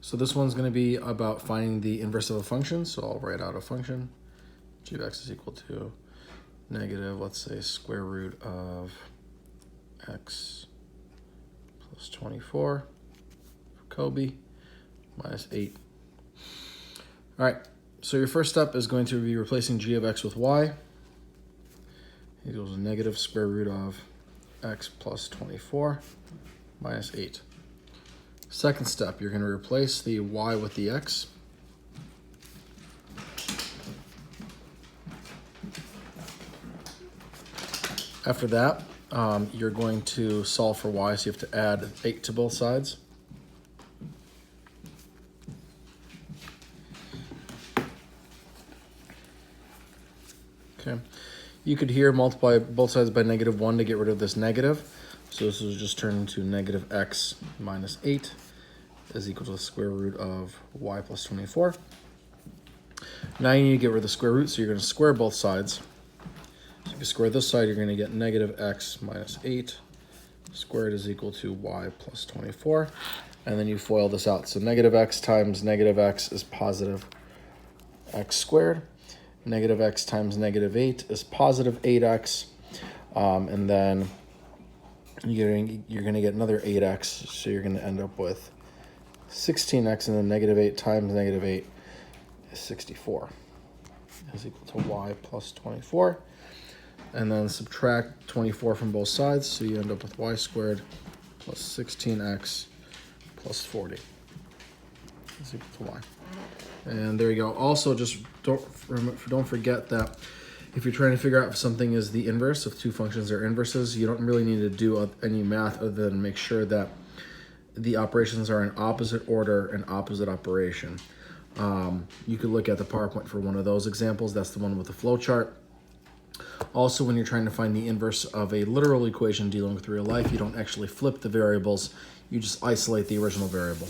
So this one's going to be about finding the inverse of a function. So I'll write out a function. G of x is equal to negative, let's say, square root of x plus 24 for Kobe minus 8. All right, so your first step is going to be replacing g of x with y equals a negative square root of x plus 24 minus 8. Second step, you're going to replace the y with the x. After that, you're going to solve for y, so you have to add 8 to both sides. Okay, you could here multiply both sides by -1 to get rid of this negative. So this will just turn into negative x minus 8 is equal to the square root of y plus 24. Now you need to get rid of the square root, so you're going to square both sides. So if you square this side, you're going to get negative x minus 8 squared is equal to y plus 24. And then you FOIL this out. So negative x times negative x is positive x squared. Negative x times negative 8 is positive 8x. And then you're going to get another 8x. So you're going to end up with 16x, and then negative 8 times negative 8 is 64 is equal to y plus 24. And then subtract 24 from both sides, so you end up with y squared plus 16x plus 40 is equal to y. And there you go. Also, just don't forget that if you're trying to figure out if something is the inverse, if two functions are inverses, you don't really need to do any math other than make sure that the operations are in opposite order and opposite operation. You could look at the PowerPoint for one of those examples. That's the one with the flow chart. Also, when you're trying to find the inverse of a literal equation dealing with real life, you don't actually flip the variables. You just isolate the original variable.